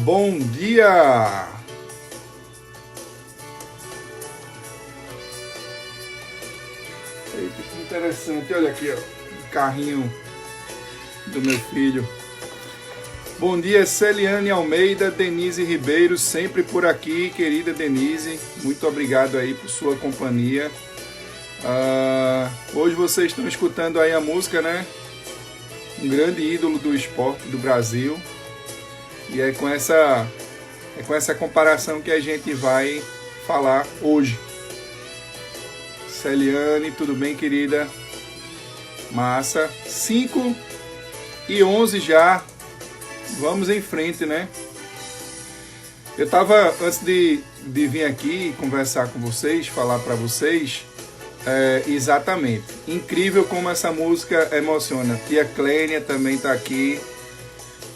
Bom dia! Eita, que interessante, olha aqui, ó, o carrinho do meu filho. Bom dia, Celiane Almeida, Denise Ribeiro, sempre por aqui, querida Denise. Muito obrigado aí por sua companhia. Hoje vocês estão escutando aí a música, né? Um grande ídolo do esporte do Brasil. E é com essa comparação que a gente vai falar hoje. Celiane, tudo bem, querida? Massa. 5h11 já. Vamos em frente, né? Eu tava, antes de vir aqui conversar com vocês, falar para vocês, exatamente. Incrível como essa música emociona. Tia Clênia também tá aqui.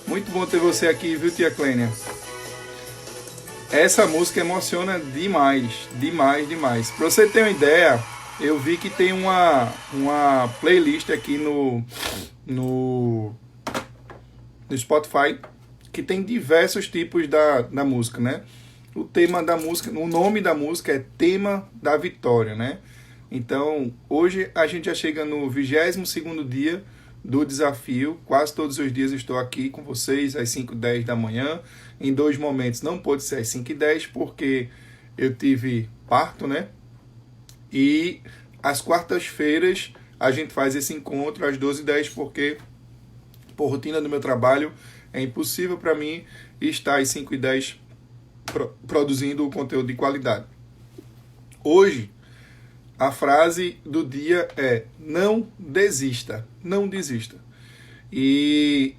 Muito bom ter você aqui, viu, Tia Clênia? Essa música emociona demais, demais, demais. Pra você ter uma ideia, eu vi que tem uma playlist aqui no Spotify que tem diversos tipos da música, né? O tema da música, o nome da música é Tema da Vitória, né? Então, hoje a gente já chega no 22º dia do desafio. Quase todos os dias estou aqui com vocês às 5h10 da manhã. Em 2 momentos não pôde ser às 5h10 porque eu tive parto, né? E às quartas-feiras a gente faz esse encontro às 12h10 porque, por rotina do meu trabalho, é impossível para mim estar às 5h10 produzindo o conteúdo de qualidade. Hoje, a frase do dia é: não desista, não desista. E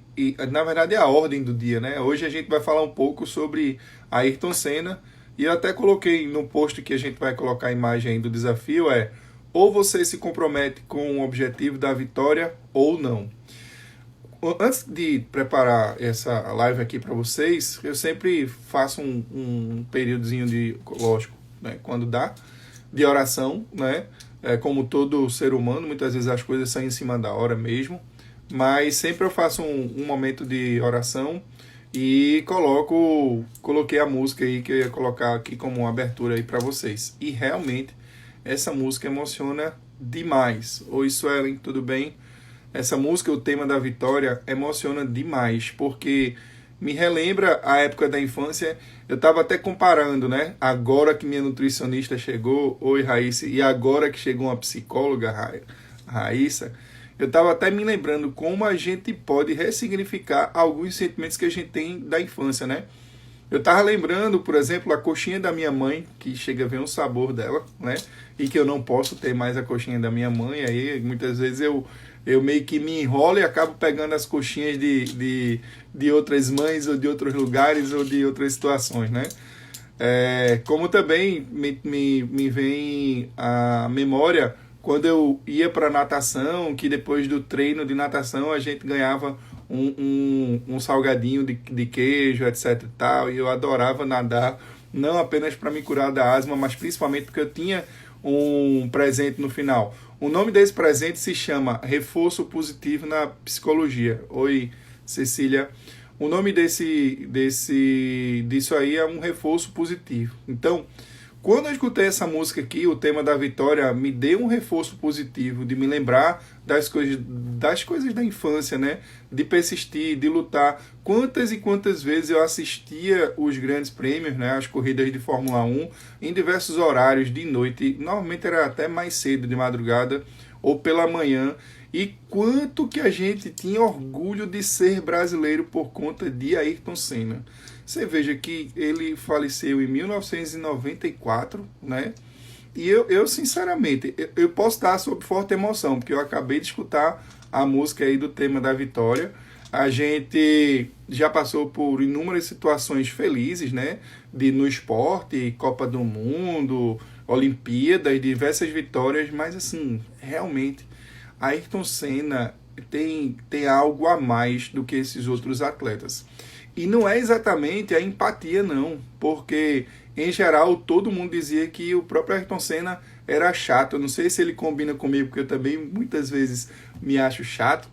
na verdade é a ordem do dia, né? Hoje a gente vai falar um pouco sobre Ayrton Senna, e eu até coloquei no post que a gente vai colocar a imagem aí do desafio, ou você se compromete com o objetivo da vitória ou não. Antes de preparar essa live aqui para vocês, eu sempre faço um períodozinho de, lógico, né, quando dá, de oração, né? Como todo ser humano, muitas vezes as coisas saem em cima da hora mesmo, mas sempre eu faço um momento de oração e coloquei a música aí que eu ia colocar aqui como uma abertura aí para vocês. E realmente essa música emociona demais. Oi, Suelen, tudo bem? Essa música, o tema da vitória, emociona demais, porque me relembra a época da infância. Eu estava até comparando, né? Agora que minha nutricionista chegou, oi Raíssa, e agora que chegou uma psicóloga, Raíssa, eu estava até me lembrando como a gente pode ressignificar alguns sentimentos que a gente tem da infância, né? Eu estava lembrando, por exemplo, a coxinha da minha mãe, que chega a ver um sabor dela, né? E que eu não posso ter mais a coxinha da minha mãe, aí muitas vezes eu meio que me enrolo e acabo pegando as coxinhas de outras mães ou de outros lugares ou de outras situações, né? Como também me vem a memória quando eu ia para natação, que depois do treino de natação a gente ganhava um salgadinho de queijo, etc e tal, e eu adorava nadar, não apenas para me curar da asma, mas principalmente porque eu tinha um presente no final. O nome desse presente se chama Reforço Positivo na Psicologia. Oi, Cecília. O nome disso aí é um reforço positivo. Então, quando eu escutei essa música aqui, o tema da vitória, me deu um reforço positivo de me lembrar das coisas da infância, né? De persistir, de lutar. Quantas e quantas vezes eu assistia os grandes prêmios, né? As corridas de Fórmula 1, em diversos horários de noite. Normalmente era até mais cedo, de madrugada ou pela manhã. E quanto que a gente tinha orgulho de ser brasileiro por conta de Ayrton Senna. Você veja que ele faleceu em 1994, né? E eu sinceramente, eu posso estar sob forte emoção, porque eu acabei de escutar a música aí do tema da vitória. A gente já passou por inúmeras situações felizes, né? No esporte, Copa do Mundo, Olimpíadas, diversas vitórias, mas assim, realmente, Ayrton Senna tem algo a mais do que esses outros atletas. E não é exatamente a empatia, não, porque, em geral, todo mundo dizia que o próprio Ayrton Senna era chato. Eu não sei se ele combina comigo, porque eu também muitas vezes me acho chato,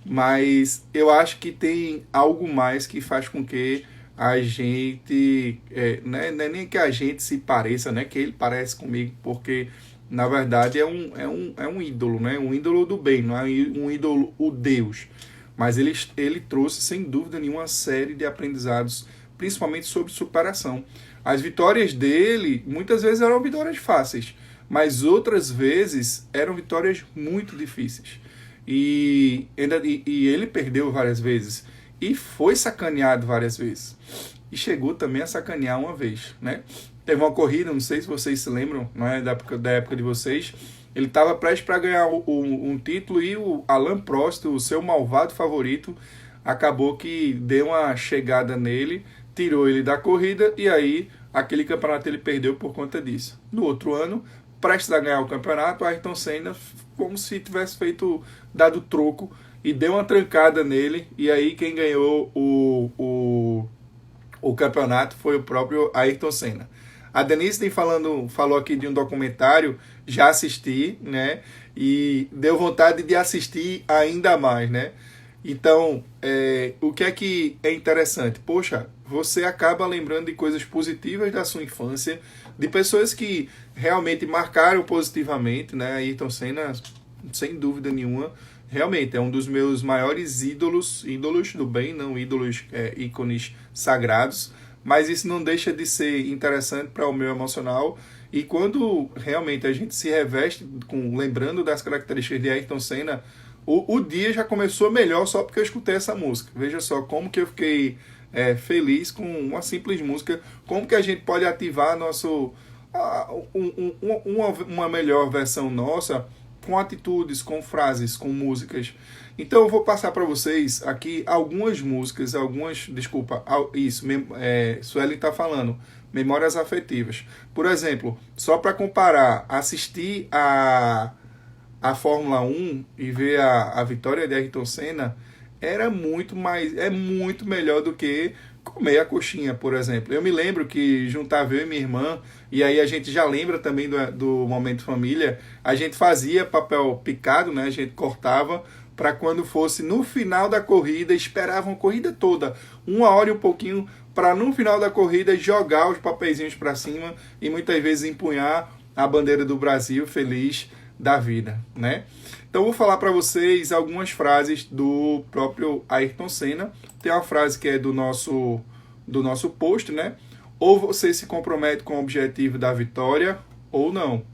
mas eu acho que tem algo mais que faz com que a gente, não é nem que a gente se pareça, né? Que ele parece comigo, porque na verdade é um ídolo, né? Um ídolo do bem, não é um ídolo, o Deus. Mas ele trouxe, sem dúvida nenhuma, uma série de aprendizados, principalmente sobre superação. As vitórias dele, muitas vezes eram vitórias fáceis, mas outras vezes eram vitórias muito difíceis. E ele perdeu várias vezes. E foi sacaneado várias vezes. E chegou também a sacanear uma vez, né? Teve uma corrida, não sei se vocês se lembram, não é da época de vocês. Ele estava prestes para ganhar um título e o Alain Prost, o seu malvado favorito, acabou que deu uma chegada nele, tirou ele da corrida e aí aquele campeonato ele perdeu por conta disso. No outro ano, prestes a ganhar o campeonato, Ayrton Senna, como se tivesse dado troco e deu uma trancada nele, e aí quem ganhou o campeonato foi o próprio Ayrton Senna. A Denise falou aqui de um documentário, já assisti, né? E deu vontade de assistir ainda mais, né? Então, o que é interessante? Poxa, você acaba lembrando de coisas positivas da sua infância, de pessoas que realmente marcaram positivamente, né? Ayrton Senna, sem dúvida nenhuma, realmente é um dos meus maiores ídolos do bem, não ídolos, ícones sagrados, mas isso não deixa de ser interessante para o meu emocional. E quando realmente a gente se reveste lembrando das características de Ayrton Senna, o dia já começou melhor só porque eu escutei essa música. Veja só como que eu fiquei feliz com uma simples música, como que a gente pode ativar uma melhor versão nossa com atitudes, com frases, com músicas. Então eu vou passar para vocês aqui algumas músicas, Sueli está falando, memórias afetivas. Por exemplo, só para comparar, assistir a Fórmula 1 e ver a vitória de Ayrton Senna é muito melhor do que comer a coxinha, por exemplo. Eu me lembro que juntava eu e minha irmã, e aí a gente já lembra também do momento família, a gente fazia papel picado, né? A gente cortava para quando fosse no final da corrida, esperava uma corrida toda, 1 hora e um pouquinho, para no final da corrida jogar os papeizinhos para cima e muitas vezes empunhar a bandeira do Brasil feliz da vida, né? Então vou falar para vocês algumas frases do próprio Ayrton Senna. Tem uma frase que é do nosso post, né? Ou você se compromete com o objetivo da vitória ou não.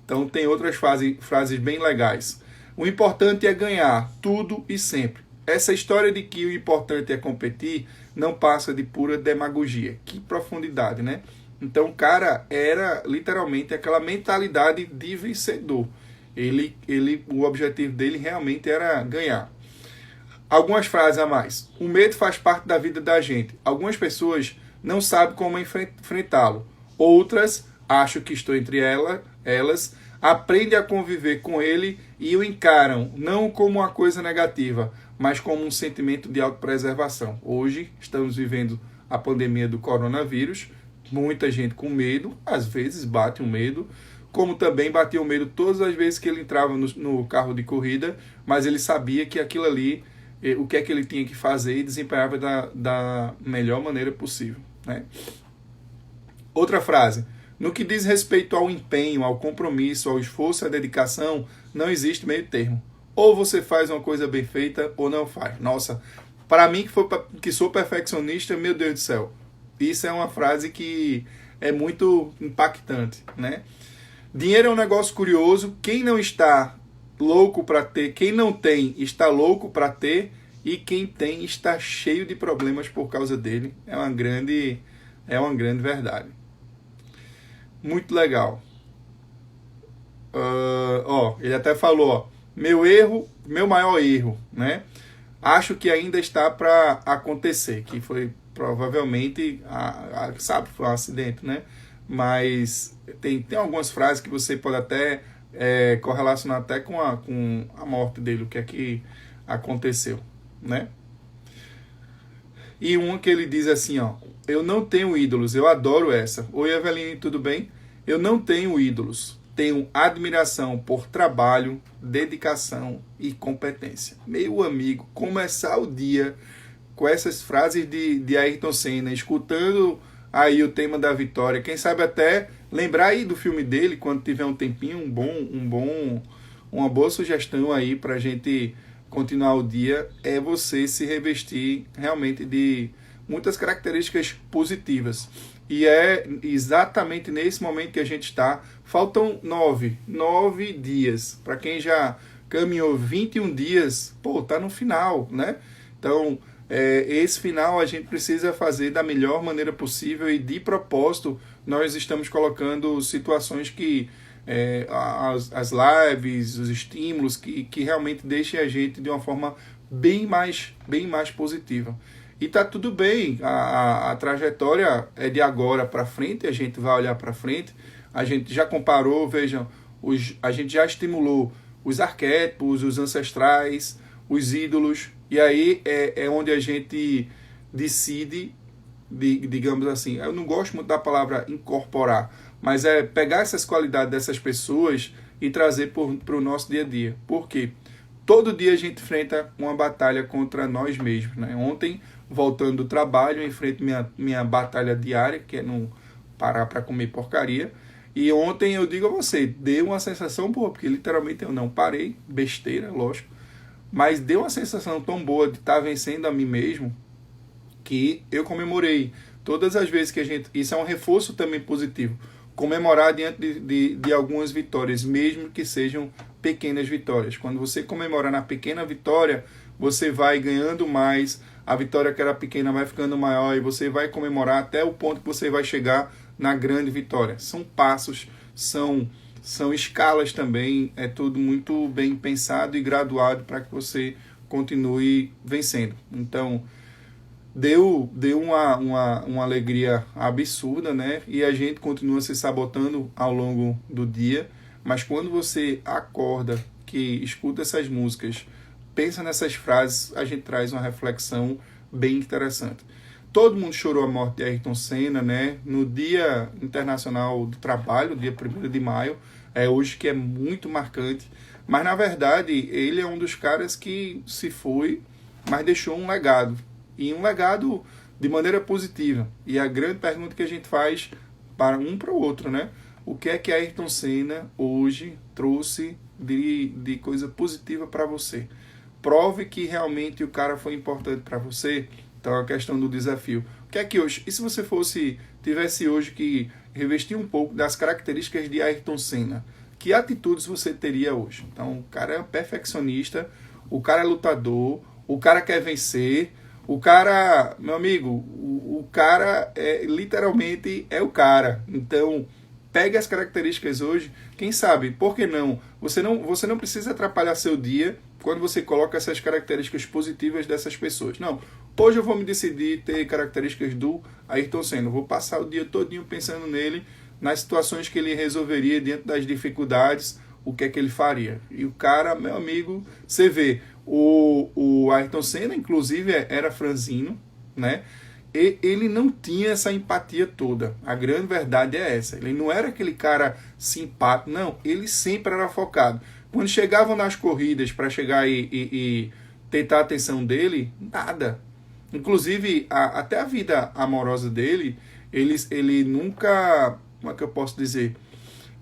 Então tem outras frases bem legais. O importante é ganhar tudo e sempre. Essa história de que o importante é competir não passa de pura demagogia. Que profundidade, né? Então o cara era literalmente aquela mentalidade de vencedor. O objetivo dele realmente era ganhar. Algumas frases a mais. O medo faz parte da vida da gente. Algumas pessoas não sabem como enfrentá-lo. Outras, acho que estou entre elas, aprendem a conviver com ele e o encaram não como uma coisa negativa, mas como um sentimento de autopreservação. Hoje estamos vivendo a pandemia do coronavírus, muita gente com medo, às vezes bate um medo, como também batia o medo todas as vezes que ele entrava no carro de corrida, mas ele sabia que aquilo ali, o que é que ele tinha que fazer e desempenhava da melhor maneira possível, né? Outra frase. No que diz respeito ao empenho, ao compromisso, ao esforço e à dedicação, não existe meio termo. Ou você faz uma coisa bem feita ou não faz. Nossa, para mim que sou perfeccionista, meu Deus do céu. Isso é uma frase que é muito impactante, né? Dinheiro é um negócio curioso. Quem não está louco para ter, quem não tem está louco para ter, e quem tem está cheio de problemas por causa dele. É uma grande verdade. Muito legal. Ele até falou, meu maior erro, né? Acho que ainda está para acontecer, que foi provavelmente, foi um acidente, né? Mas tem algumas frases que você pode até correlacionar até com a morte dele, o que é que aconteceu, né? E uma que ele diz assim, eu não tenho ídolos, eu adoro essa. Oi, Eveline, tudo bem? Eu não tenho ídolos, tenho admiração por trabalho, dedicação e competência. Meu amigo, começar o dia com essas frases de Ayrton Senna, escutando aí o tema da vitória. Quem sabe até lembrar aí do filme dele, quando tiver um tempinho, uma boa sugestão aí para a gente continuar o dia, é você se revestir realmente de muitas características positivas. E é exatamente nesse momento que a gente está. Faltam 9 dias. Para quem já caminhou 21 dias, tá no final, né? Então, esse final a gente precisa fazer da melhor maneira possível, e de propósito nós estamos colocando situações que as lives, os estímulos que realmente deixem a gente de uma forma bem mais positiva. E tá tudo bem, a trajetória é de agora para frente, a gente vai olhar para frente, a gente já comparou, vejam, a gente já estimulou os arquétipos, os ancestrais, os ídolos, e aí é onde a gente decide, digamos assim, eu não gosto muito da palavra incorporar, mas é pegar essas qualidades dessas pessoas e trazer para o nosso dia a dia. Por quê? Todo dia a gente enfrenta uma batalha contra nós mesmos, né? Ontem, voltando do trabalho, eu enfrento minha batalha diária, que é não parar para comer porcaria. E ontem, eu digo a você, deu uma sensação boa, porque literalmente eu não parei, besteira, lógico, mas deu uma sensação tão boa de estar vencendo a mim mesmo, que eu comemorei. Todas as vezes que a gente... Isso é um reforço também positivo. Comemorar diante de algumas vitórias, mesmo que sejam pequenas vitórias. Quando você comemora na pequena vitória, você vai ganhando mais, a vitória que era pequena vai ficando maior, e você vai comemorar até o ponto que você vai chegar na grande vitória. São passos, são escalas também, é tudo muito bem pensado e graduado para que você continue vencendo. Então, deu uma alegria absurda, né? E a gente continua se sabotando ao longo do dia, mas quando você acorda, que escuta essas músicas, pensa nessas frases, a gente traz uma reflexão bem interessante. Todo mundo chorou a morte de Ayrton Senna, né? No Dia Internacional do Trabalho, dia 1º de maio, hoje, que é muito marcante, mas na verdade ele é um dos caras que se foi, mas deixou um legado. E um legado de maneira positiva. E a grande pergunta que a gente faz para o outro, né? O que é que Ayrton Senna hoje trouxe de coisa positiva para você? Prove que realmente o cara foi importante para você. Então, a questão do desafio. O que é que hoje... E se você tivesse hoje que revestir um pouco das características de Ayrton Senna? Que atitudes você teria hoje? Então, o cara é perfeccionista, o cara é lutador, o cara quer vencer... O cara, meu amigo, o cara literalmente é o cara. Então, pegue as características hoje. Quem sabe, por que não? Você não precisa atrapalhar seu dia quando você coloca essas características positivas dessas pessoas. Não, hoje eu vou me decidir ter características do Ayrton Senna. Eu vou passar o dia todinho pensando nele, nas situações que ele resolveria diante das dificuldades, o que é que ele faria. E o cara, meu amigo, você vê... O Ayrton Senna, inclusive, era franzino, né? E ele não tinha essa empatia toda. A grande verdade é essa. Ele não era aquele cara simpático, não. Ele sempre era focado. Quando chegavam nas corridas para chegar e tentar a atenção dele, nada. Inclusive, até a vida amorosa dele, ele nunca... Como é que eu posso dizer?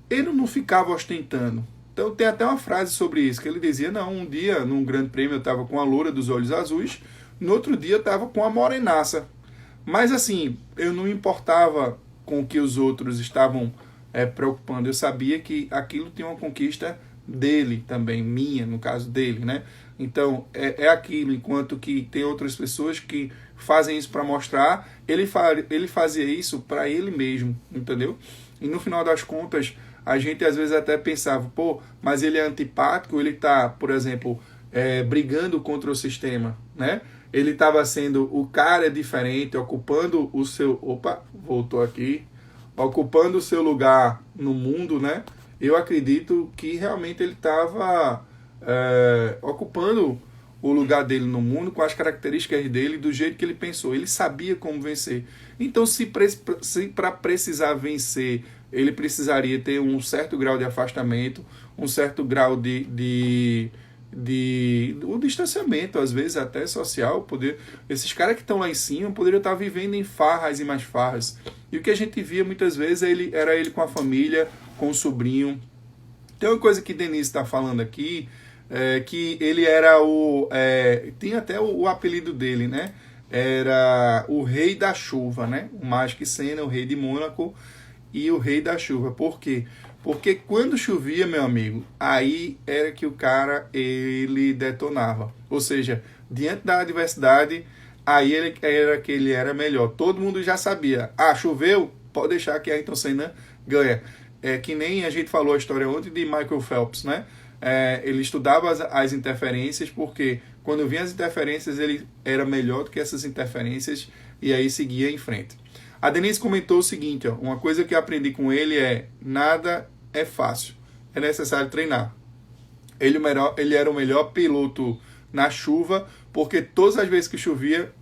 Ele não ficava ostentando. Então tem até uma frase sobre isso, que ele dizia, não, um dia, num grande prêmio, eu estava com a loura dos olhos azuis, no outro dia eu estava com a morenaça. Mas assim, eu não importava com o que os outros estavam preocupando, eu sabia que aquilo tinha uma conquista dele também, minha, no caso dele, né? Então, é aquilo, enquanto que tem outras pessoas que fazem isso para mostrar, ele fazia isso para ele mesmo, entendeu? E no final das contas, a gente às vezes até pensava, mas ele é antipático, ele está, por exemplo, brigando contra o sistema, né? Ele estava sendo o cara diferente, ocupando o seu... Opa, voltou aqui. Ocupando o seu lugar no mundo, né? Eu acredito que realmente ele estava ocupando o lugar dele no mundo, com as características dele, do jeito que ele pensou. Ele sabia como vencer. Então, se para precisar vencer, ele precisaria ter um certo grau de afastamento, um certo grau de o distanciamento, às vezes até social. Esses caras que estão lá em cima poderiam estar vivendo em farras e mais farras. E o que a gente via muitas vezes era ele com a família, com o sobrinho. Tem uma coisa que Denise está falando aqui, que ele era tinha até o apelido dele, né? Era o Rei da Chuva, né? O Magic Senna, o Rei de Mônaco e o Rei da Chuva. Por quê? Porque quando chovia, meu amigo, aí era que o cara, ele detonava. Ou seja, diante da adversidade, aí ele era melhor. Todo mundo já sabia. Ah, choveu? Pode deixar que Ayrton Senna ganha. É que nem a gente falou a história ontem de Michael Phelps, né? Ele estudava as interferências, porque quando vinha as interferências, ele era melhor do que essas interferências, e aí seguia em frente. A Denise comentou o seguinte, ó, uma coisa que eu aprendi com ele nada é fácil, é necessário treinar. Ele era o melhor piloto na chuva, porque todas as vezes que chovia,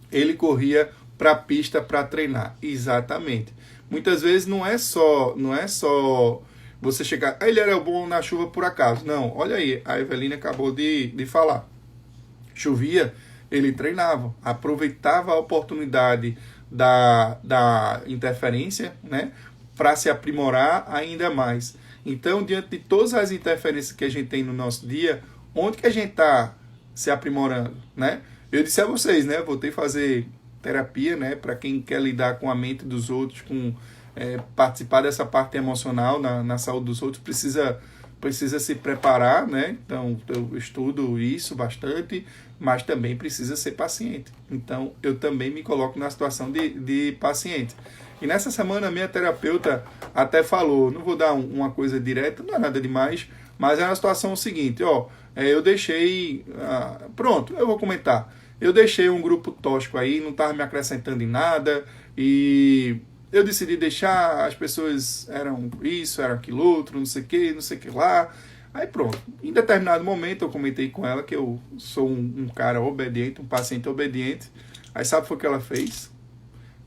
ele corria para a pista para treinar. Exatamente. Muitas vezes não é só você chegar, ele era bom na chuva por acaso. Não, olha aí, a Eveline acabou de falar. Chovia, ele treinava, aproveitava a oportunidade da interferência, né, para se aprimorar ainda mais. Então, diante de todas as interferências que a gente tem no nosso dia, onde que a gente está se aprimorando, né? Eu disse a vocês, né, voltei a fazer terapia, né, para quem quer lidar com a mente dos outros, participar dessa parte emocional na saúde dos outros, precisa se preparar, né? Então, eu estudo isso bastante, mas também precisa ser paciente. Então, eu também me coloco na situação de paciente. E nessa semana, a minha terapeuta até falou, não vou dar uma coisa direta, não é nada demais, mas é uma situação seguinte, eu deixei... pronto, eu vou comentar. Eu deixei um grupo tóxico aí, não estava me acrescentando em nada, e eu decidi deixar, as pessoas eram isso, eram aquilo outro, não sei o que lá. Aí pronto, em determinado momento eu comentei com ela que eu sou um cara obediente, um paciente obediente. Aí sabe o que foi que ela fez?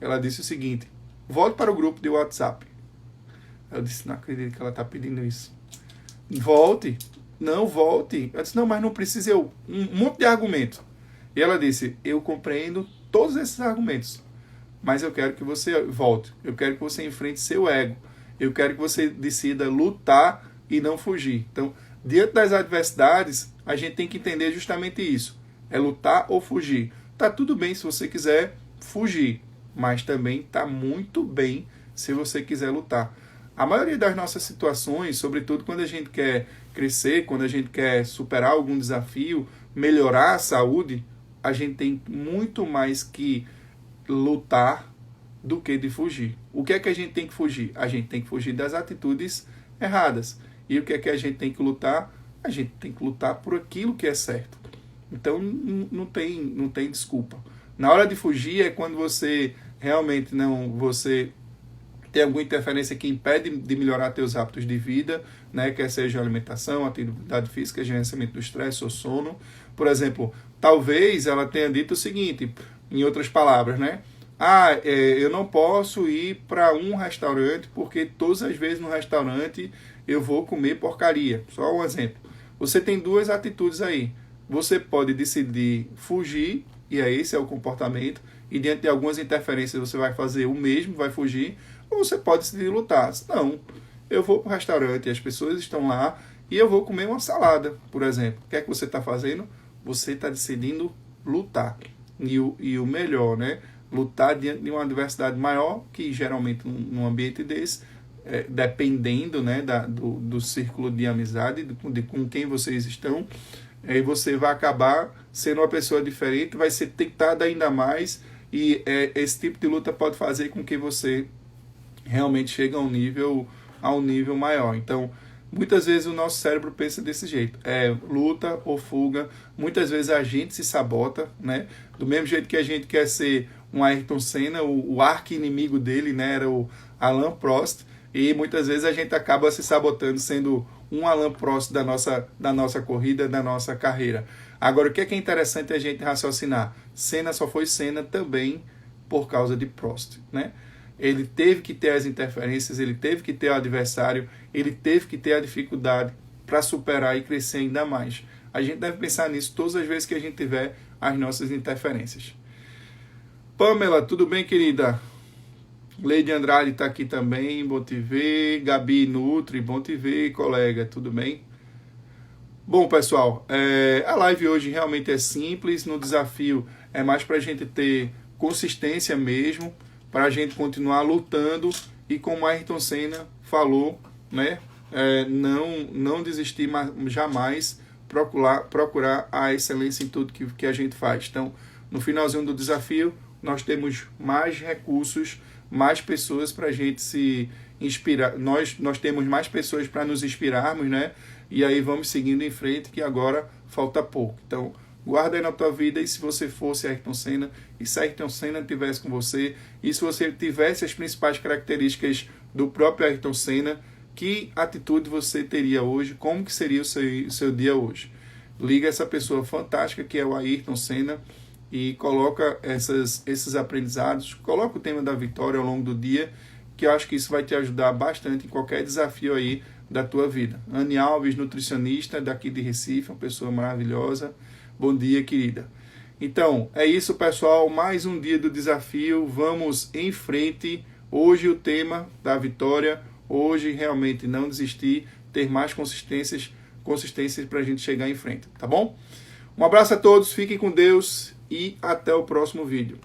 Ela disse o seguinte, volte para o grupo de WhatsApp. Eu disse, não acredito que ela está pedindo isso. Volte. Não, volte. Eu disse, não, mas não precisa um monte de argumento. E ela disse, eu compreendo todos esses argumentos, mas eu quero que você volte. Eu quero que você enfrente seu ego. Eu quero que você decida lutar e não fugir. Então, diante das adversidades, a gente tem que entender justamente isso. É lutar ou fugir. Tá tudo bem se você quiser fugir, mas também tá muito bem se você quiser lutar. A maioria das nossas situações, sobretudo quando a gente quer crescer, quando a gente quer superar algum desafio, melhorar a saúde, a gente tem muito mais que lutar do que de fugir. O que é que a gente tem que fugir? A gente tem que fugir das atitudes erradas. E o que é que a gente tem que lutar? A gente tem que lutar por aquilo que é certo. Então não tem desculpa. Na hora de fugir é quando você realmente você tem alguma interferência que impede de melhorar teus hábitos de vida, né? Quer seja alimentação, atividade física, gerenciamento do estresse ou sono. Por exemplo, talvez ela tenha dito o seguinte, em outras palavras, né? Eu não posso ir para um restaurante porque todas as vezes no restaurante eu vou comer porcaria. Só um exemplo. Você tem duas atitudes aí. Você pode decidir fugir, e aí esse é o comportamento, e diante de algumas interferências você vai fazer o mesmo, vai fugir, ou você pode decidir lutar. Não, eu vou para o restaurante, as pessoas estão lá, e eu vou comer uma salada, por exemplo. O que é que você está fazendo? Você está decidindo lutar. E o melhor, né? Lutar diante de uma adversidade maior, que geralmente num ambiente desse, dependendo, né, do círculo de amizade, com quem vocês estão, aí você vai acabar sendo uma pessoa diferente, vai ser tentado ainda mais, e esse tipo de luta pode fazer com que você realmente chegue a um nível maior. Então, muitas vezes o nosso cérebro pensa desse jeito, luta ou fuga. Muitas vezes a gente se sabota, né? Do mesmo jeito que a gente quer ser um Ayrton Senna, o arqui-inimigo dele, né, era o Alain Prost, e muitas vezes a gente acaba se sabotando sendo um Alain Prost da nossa corrida, da nossa carreira. Agora, o que é interessante a gente raciocinar? Senna só foi Senna também por causa de Prost, né? Ele teve que ter as interferências, ele teve que ter o adversário, ele teve que ter a dificuldade para superar e crescer ainda mais. A gente deve pensar nisso todas as vezes que a gente tiver as nossas interferências. Pamela, tudo bem, querida? Leide Andrade está aqui também, bom te ver. Gabi Nutri, bom te ver, colega, tudo bem? Bom, pessoal, a live hoje realmente é simples, no desafio é mais para a gente ter consistência mesmo, para a gente continuar lutando e como a Ayrton Senna falou, né, não desistir jamais, procurar a excelência em tudo que a gente faz. Então, no finalzinho do desafio, nós temos mais recursos, mais pessoas para a gente se inspirar. Nós temos mais pessoas para nos inspirarmos, né? E aí vamos seguindo em frente, que agora falta pouco. Então, guarda aí na tua vida, e se você fosse Ayrton Senna, e se Ayrton Senna estivesse com você, e se você tivesse as principais características do próprio Ayrton Senna, que atitude você teria hoje? Como que seria o seu dia hoje? Liga essa pessoa fantástica que é o Ayrton Senna e coloca esses aprendizados, coloca o tema da vitória ao longo do dia, que eu acho que isso vai te ajudar bastante em qualquer desafio aí da tua vida. Anne Alves, nutricionista daqui de Recife, uma pessoa maravilhosa. Bom dia, querida. Então, é isso, pessoal. Mais um dia do desafio. Vamos em frente. Hoje o tema da vitória. Hoje realmente não desistir, ter mais consistências para a gente chegar em frente, tá bom? Um abraço a todos, fiquem com Deus e até o próximo vídeo.